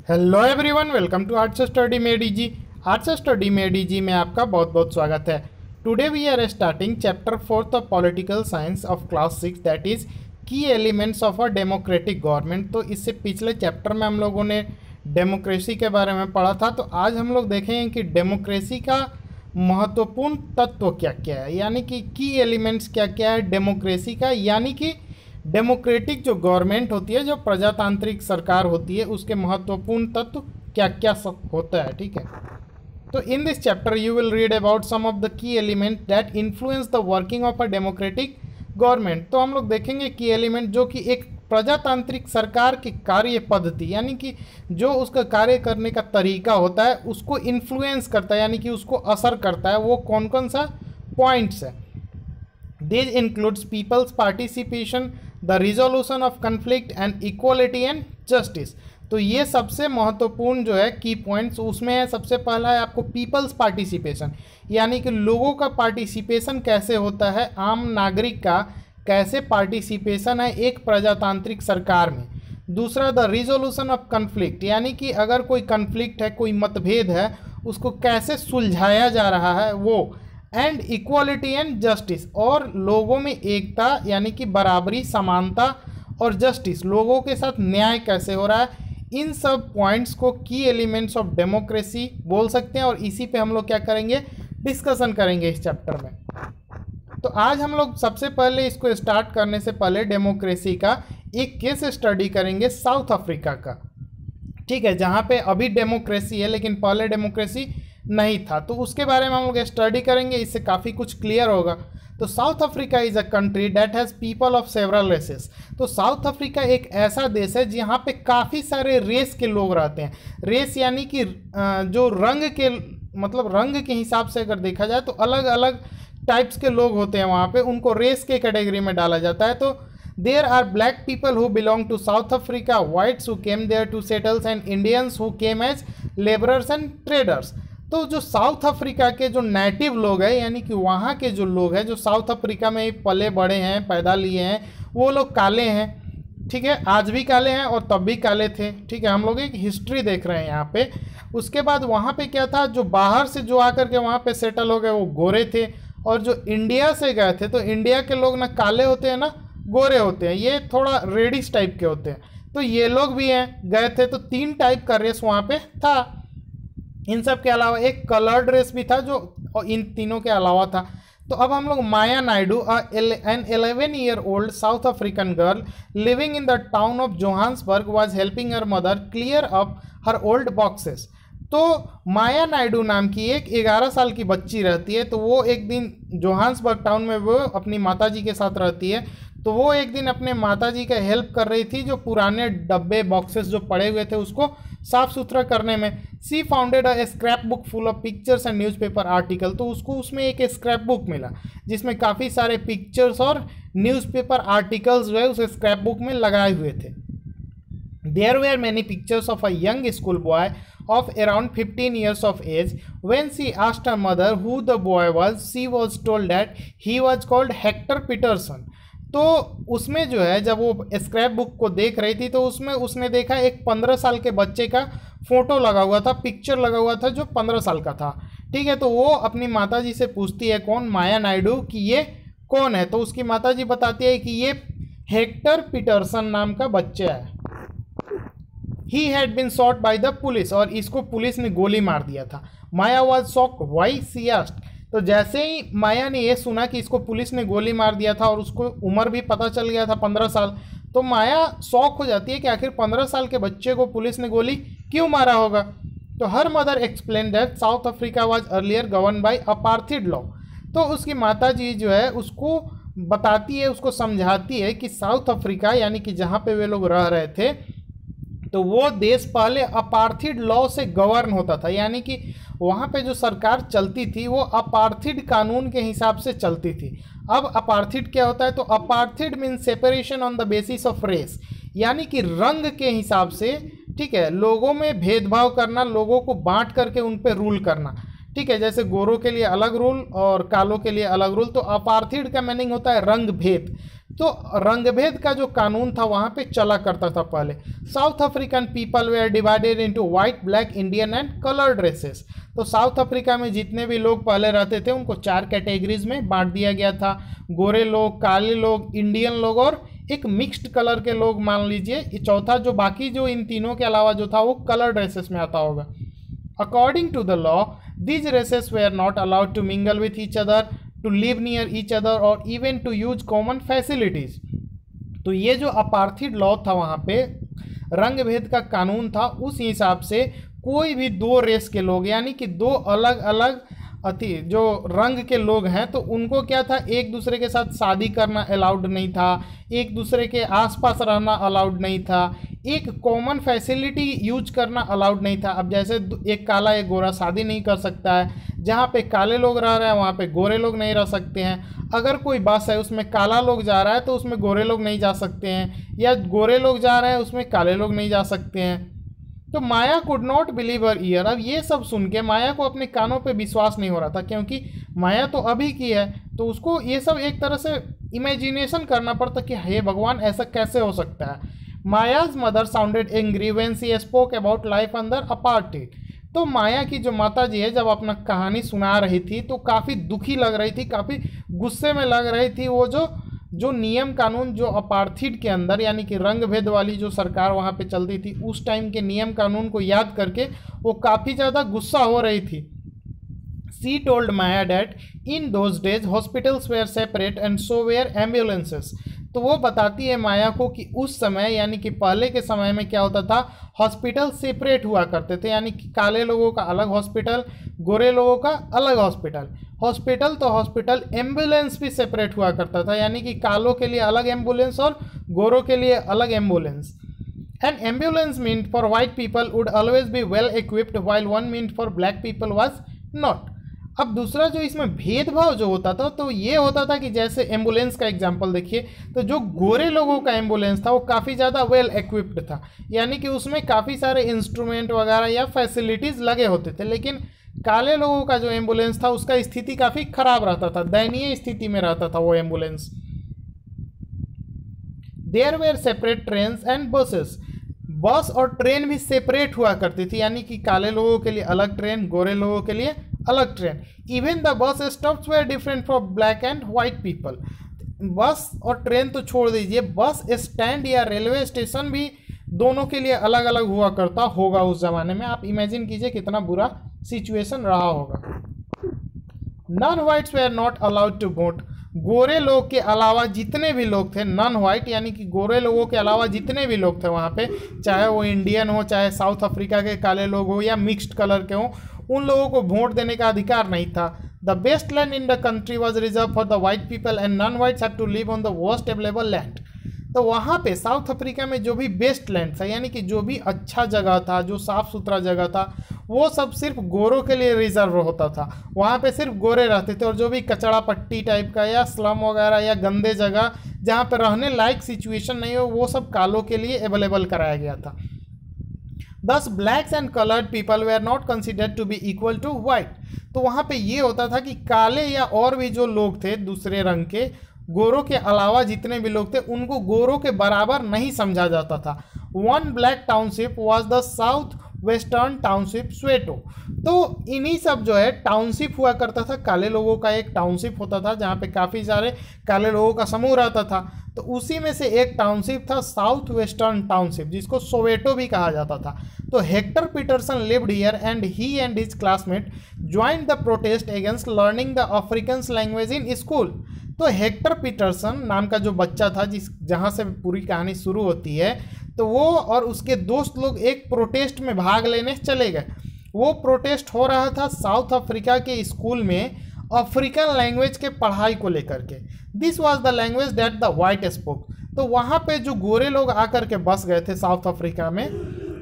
Hello everyone, welcome to arts study में DG. Arts study में DG में आपका बहुत बहुत स्वागत है। Today we are starting chapter 4 of political science of class 6, that is key elements of a democratic government. तो इससे पिछले चैप्टर में हम लोगों ने डेमोक्रेसी के बारे में पढ़ा था, तो आज हम लोग देखेंगे कि डेमोक्रेसी का महत्वपूर्ण तत्व क्या क्या है, यानी कि की एलिमेंट्स क्या क्या है डेमोक्रेसी का, यानी कि डेमोक्रेटिक जो गवर्नमेंट होती है, जो प्रजातांत्रिक सरकार होती है, उसके महत्वपूर्ण तत्व क्या क्या सब होता है। ठीक है, तो in this chapter you will read about some of the key element that influence the working of a democratic government. तो हम लोग देखेंगे की एलिमेंट जो कि एक प्रजातांत्रिक सरकार की कार्य पद्धति, यानी कि जो उसका कार्य करने का तरीका होता है उसको इन्फ्लुएंस करता है, यानी कि उसको असर करता है। वो कौन कौन सा पॉइंट्स है? These includes people's participation, the resolution of conflict and equality and justice। तो ये सबसे महत्वपूर्ण जो है की पॉइंट्स उसमें है। सबसे पहला है आपको पीपल्स पार्टिसिपेशन, यानी कि लोगों का पार्टिसिपेशन कैसे होता है, आम नागरिक का कैसे पार्टिसिपेशन है एक प्रजातांत्रिक सरकार में। दूसरा द रिजोल्यूशन ऑफ कन्फ्लिक्ट, यानी कि अगर कोई कन्फ्लिक्ट है, कोई मतभेद है, उसको कैसे सुलझाया जा रहा है वो। एंड इक्वालिटी एंड जस्टिस, और लोगों में एकता यानी कि बराबरी, समानता और जस्टिस, लोगों के साथ न्याय कैसे हो रहा है। इन सब पॉइंट्स को की एलिमेंट्स ऑफ डेमोक्रेसी बोल सकते हैं, और इसी पे हम लोग क्या करेंगे, डिस्कशन करेंगे इस चैप्टर में। तो आज हम लोग सबसे पहले इसको स्टार्ट करने से पहले डेमोक्रेसी का एक केस स्टडी करेंगे साउथ अफ्रीका का। ठीक है, जहाँ पे अभी डेमोक्रेसी है लेकिन पहले डेमोक्रेसी नहीं था, तो उसके बारे में हम लोग स्टडी करेंगे, इससे काफ़ी कुछ क्लियर होगा। तो South Africa is a country that has people of several races. तो साउथ अफ्रीका एक ऐसा देश है जहाँ पे काफ़ी सारे रेस के लोग रहते हैं। रेस यानी कि जो रंग के, मतलब रंग के हिसाब से अगर देखा जाए तो अलग अलग टाइप्स के लोग होते हैं वहाँ पे, उनको रेस के कैटेगरी में डाला जाता है। तो there are black people who belong to South Africa, whites who came there to settles and Indians who came as labourers and traders. तो जो साउथ अफ्रीका के जो नेटिव लोग हैं, यानी कि वहाँ के जो लोग हैं जो साउथ अफ्रीका में पले बड़े हैं, पैदा लिए हैं, वो लोग काले हैं। ठीक है, आज भी काले हैं और तब भी काले थे। ठीक है, हम लोग एक हिस्ट्री देख रहे हैं यहाँ पे। उसके बाद वहाँ पे क्या था, जो बाहर से जो आकर के वहाँ पे सेटल हो गए वो गोरे थे, और जो इंडिया से गए थे, तो इंडिया के लोग ना काले होते हैं ना गोरे होते हैं, ये थोड़ा रेडिश टाइप के होते हैं। तो ये लोग भी हैं, गए थे, तो 3 टाइप का रेस वहाँ पे था। इन सब के अलावा एक कलर्ड रेस भी था जो इन तीनों के अलावा था। तो अब हम लोग Maya Naidoo, an 11 year old South African girl living in the town of Johannesburg was helping her mother clear up her old boxes. तो माया नायडू नाम की एक 11 साल की बच्ची रहती है। तो वो एक दिन जोहान्सबर्ग टाउन में वो अपनी माताजी के साथ रहती है। तो वो एक दिन अपने माताजी का हेल्प कर रही थी, जो पुराने डब्बे बॉक्सेस जो पड़े हुए थे उसको साफ सुथरा करने में। She founded a scrapbook full of pictures and newspaper article. तो उसको उसमें एक स्क्रैप बुक मिला जिसमें काफ़ी सारे पिक्चर्स और न्यूज़पेपर आर्टिकल्स जो है उस स्क्रैप बुक में लगाए हुए थे। There were many pictures of a young school boy of around 15 years of age. When she asked her mother who the boy was, she was told that he was called Hector Peterson. तो उसमें जो है, जब वो scrap book को देख रही थी तो उसमें उसने देखा एक 15 साल के बच्चे का फ़ोटो लगा हुआ था, पिक्चर लगा हुआ था जो 15 साल का था। ठीक है, तो वो अपनी माताजी से पूछती है, कौन, माया नायडू, कि ये कौन है। तो उसकी माताजी बताती है कि ये हेक्टर पीटरसन नाम का बच्चा है। He had been shot by the police, और इसको पुलिस ने गोली मार दिया था। Maya was shocked, why she asked. तो जैसे ही माया ने ये सुना कि इसको पुलिस ने गोली मार दिया था और उसको उम्र भी पता चल गया था 15 साल, तो माया शॉक हो जाती है कि आखिर 15 साल के बच्चे को पुलिस ने गोली क्यों मारा होगा। तो her mother explain that south Africa was earlier govern by apartheid law. तो उसकी माताजी जो है उसको बताती है, उसको समझाती है कि साउथ अफ्रीका यानी कि जहाँ पे वे लोग रह रहे थे, तो वो देश पहले अपार्थाइड लॉ से गवर्न होता था, यानी कि वहाँ पे जो सरकार चलती थी वो अपार्थाइड कानून के हिसाब से चलती थी। अब अपार्थाइड क्या होता है, तो apartheid mean separation on the basis of race, यानी कि रंग के हिसाब से, ठीक है, लोगों में भेदभाव करना, लोगों को बांट करके उन पे रूल करना। ठीक है, जैसे गोरों के लिए अलग रूल और कालों के लिए अलग रूल। तो अपार्थाइड का मीनिंग होता है रंग भेद। तो रंगभेद का जो कानून था वहाँ पे चला करता था पहले। South African people were divided into white, black, Indian and coloured races. तो साउथ अफ्रीका में जितने भी लोग पहले रहते थे उनको 4 कैटेगरीज में बांट दिया गया था। गोरे लोग, काले लोग, इंडियन लोग और एक मिक्स्ड कलर के लोग मान लीजिए। चौथा जो बाकी जो इन तीनों के अलावा जो था वो कलर्ड रेसेस में आता होगा। According to the law these races were not allowed to mingle with each other, to live near each other or even to use common facilities। तो ये जो अपार्थिड लॉ था वहाँ पे रंग भेद का कानून था, उस हिसाब से कोई भी 2 रेस के लोग यानी कि 2 अलग अलग जो रंग के लोग हैं तो उनको क्या था, एक दूसरे के साथ शादी करना अलाउड नहीं था, एक दूसरे के आसपास रहना अलाउड नहीं था, एक कॉमन फैसिलिटी यूज करना अलाउड नहीं था। अब जैसे एक काला एक गोरा शादी नहीं कर सकता है, जहाँ पे काले लोग रह रहे हैं वहाँ पे गोरे लोग नहीं रह सकते हैं। अगर कोई बस है उसमें काला लोग जा रहा है तो उसमें गोरे लोग नहीं जा सकते हैं, या गोरे लोग जा रहे हैं उसमें काले लोग नहीं जा सकते हैं। तो Maya could not believe her ear. अब ये सब सुन के माया को अपने कानों पे विश्वास नहीं हो रहा था, क्योंकि माया तो अभी की है तो उसको ये सब एक तरह से इमेजिनेशन करना पड़ता कि हे भगवान ऐसा कैसे हो सकता है। Maya's mother sounded angry when she spoke about life under apartheid. तो माया की जो माता जी है जब अपना कहानी सुना रही थी तो काफ़ी दुखी लग रही थी, काफ़ी गुस्से में लग रही थी। वो जो नियम कानून जो अपार्थिड के अंदर यानी कि रंग भेद वाली जो सरकार वहाँ पे चलती थी उस टाइम के नियम कानून को याद करके वो काफ़ी ज़्यादा गुस्सा हो रही थी। She told Maya that in those days hospitals were separate and so were ambulances. तो वो बताती है माया को कि उस समय यानी कि पहले के समय में क्या होता था, हॉस्पिटल सेपरेट हुआ करते थे, यानी कि काले लोगों का अलग हॉस्पिटल, गोरे लोगों का अलग हॉस्पिटल। हॉस्पिटल तो हॉस्पिटल, एम्बुलेंस भी सेपरेट हुआ करता था, यानी कि कालों के लिए अलग एम्बुलेंस और गोरों के लिए अलग ambulance. An ambulance meant for white people would always be well equipped while one meant for black people was not. अब दूसरा जो इसमें भेदभाव जो होता था तो ये होता था कि जैसे एम्बुलेंस का एग्जांपल देखिए, तो जो गोरे लोगों का एम्बुलेंस था वो काफ़ी ज़्यादा वेल इक्विप्ड था, यानी कि उसमें काफ़ी सारे इंस्ट्रूमेंट वगैरह या फैसिलिटीज़ लगे होते थे। लेकिन काले लोगों का जो एम्बुलेंस था उसका स्थिति काफ़ी खराब रहता था, दयनीय स्थिति में रहता था वो ambulance. There were separate trains and buses. Bus और ट्रेन भी सेपरेट हुआ करती थी, यानी कि काले लोगों के लिए अलग ट्रेन, गोरे लोगों के लिए अलग train. Even the bus stops were different for black and white people. Bus और ट्रेन तो छोड़ दीजिए, बस स्टैंड या रेलवे स्टेशन भी दोनों के लिए अलग अलग हुआ करता होगा उस ज़माने में। आप इमेजिन कीजिए कितना बुरा सिचुएशन रहा होगा। Non whites were not allowed to vote. गोरे लोग के अलावा जितने भी लोग थे, नॉन वाइट यानी कि गोरे लोगों के अलावा जितने भी लोग थे वहाँ पे, चाहे वो इंडियन हो, चाहे साउथ अफ्रीका के काले लोग हो या मिक्स्ड कलर के हों, उन लोगों को वोट देने का अधिकार नहीं था। The best land in the country was reserved for the white people and non whites have to live on the worst available land. तो वहाँ पे साउथ अफ्रीका में जो भी बेस्ट लैंड था, यानी कि जो भी अच्छा जगह था, जो साफ़ सुथरा जगह था, वो सब सिर्फ गोरों के लिए रिजर्व होता था। वहाँ पे सिर्फ गोरे रहते थे, और जो भी कचड़ा पट्टी टाइप का या स्लम वगैरह या गंदे जगह जहाँ पे रहने लायक सिचुएशन नहीं हो, वो सब कालों के लिए अवेलेबल कराया गया था। Thus blacks and colored people were not considered to be equal to white। तो वहाँ पे ये होता था कि काले या और भी जो लोग थे दूसरे रंग के, गोरों के अलावा जितने भी लोग थे उनको गोरों के बराबर नहीं समझा जाता था। One black township was the south western township Soweto. तो इन्हीं सब जो है टाउनशिप हुआ करता था, काले लोगों का एक टाउनशिप होता था जहाँ पे काफ़ी सारे काले लोगों का समूह रहता था। तो उसी में से एक टाउनशिप था साउथ वेस्टर्न टाउनशिप, जिसको सोवेटो भी कहा जाता था। तो Hector Peterson lived here and he and his classmate joined the protest against learning the Afrikaans language in school. तो हेक्टर पीटरसन नाम का जो बच्चा था, जहाँ से पूरी कहानी शुरू होती है, तो वो और उसके दोस्त लोग एक प्रोटेस्ट में भाग लेने चले गए। वो प्रोटेस्ट हो रहा था साउथ अफ्रीका के स्कूल में अफ्रीकन लैंग्वेज के पढ़ाई को लेकर के। This was the language that the white spoke. तो वहाँ पे जो गोरे लोग आकर के बस गए थे साउथ अफ्रीका में,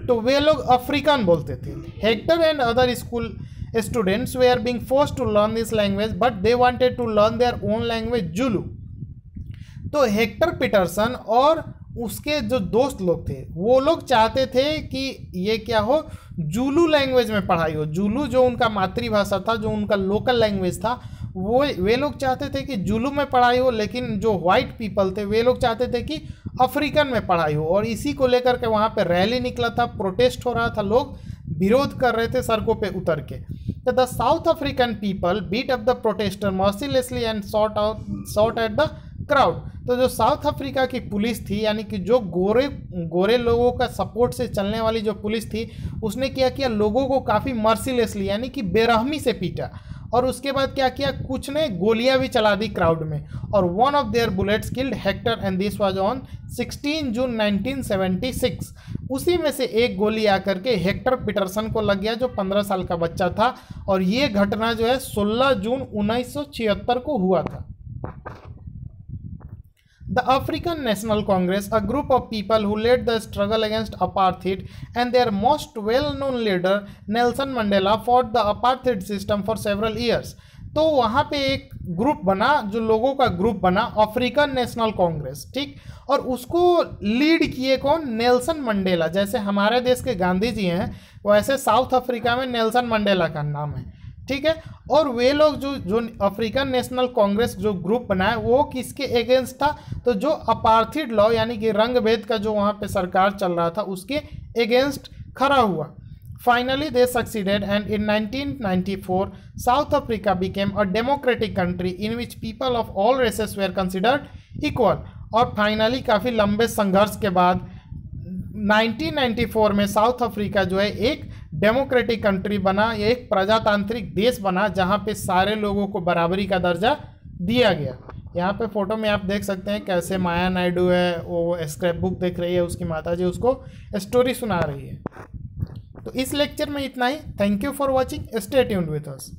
तो वे लोग अफ्रीकन बोलते थे। Hector and other school students were being forced to learn this language but they wanted to learn their own language Zulu. तो हेक्टर पीटरसन और उसके जो दोस्त लोग थे वो लोग चाहते थे कि ये क्या हो, जूलू लैंग्वेज में पढ़ाई हो। जूलू जो उनका मातृभाषा था, जो उनका लोकल लैंग्वेज था, वे लोग चाहते थे कि जुलूम में पढ़ाई हो, लेकिन जो वाइट पीपल थे वे लोग चाहते थे कि अफ्रीकन में पढ़ाई हो। और इसी को लेकर के वहाँ पे रैली निकला था, प्रोटेस्ट हो रहा था, लोग विरोध कर रहे थे सड़कों पे उतर के। तो the South African people beat up the protester mercilessly and shot at the crowd. तो जो साउथ अफ्रीका की पुलिस थी, यानी कि जो गोरे लोगों का सपोर्ट से चलने वाली जो पुलिस थी, उसने क्या किया, लोगों को काफ़ी मर्सीलेसली यानी कि बेरहमी से पीटा। और उसके बाद क्या किया, कुछ ने गोलियां भी चला दी क्राउड में। और one of their bullets killed Hector and this was on 16 जून 1976। उसी में से एक गोली आकर के हेक्टर पीटरसन को लग गया, जो 15 साल का बच्चा था। और ये घटना जो है 16 जून 1976 को हुआ था। The African National Congress, a group of people who led the struggle against apartheid, and their most well-known leader Nelson Mandela fought the apartheid system for several years. तो वहाँ पे एक ग्रुप बना, जो लोगों का ग्रुप बना, अफ्रीकन नेशनल कांग्रेस, ठीक। और उसको लीड किए कौन, नेल्सन मंडेला। जैसे हमारे देश के गांधी जी हैं, वैसे साउथ अफ्रीका में नेल्सन मंडेला का नाम है, ठीक है। और वे लोग जो अफ्रीकन नेशनल कांग्रेस जो ग्रुप बनाया, वो किसके अगेंस्ट था, तो जो अपार्थिड लॉ यानी कि रंग भेद का जो वहाँ पे सरकार चल रहा था, उसके अगेंस्ट खड़ा हुआ। Finally they succeeded and in 1994 South Africa became a democratic country in which people of all races were considered equal. और फाइनली काफ़ी लंबे संघर्ष के बाद 1994 में साउथ अफ्रीका जो है एक डेमोक्रेटिक कंट्री बना, ये एक प्रजातांत्रिक देश बना, जहाँ पे सारे लोगों को बराबरी का दर्जा दिया गया। यहाँ पे फोटो में आप देख सकते हैं कैसे माया नायडू है, वो स्क्रैप बुक देख रही है, उसकी माता जी उसको स्टोरी सुना रही है। तो इस लेक्चर में इतना ही। Thank you for watching, stay tuned with us.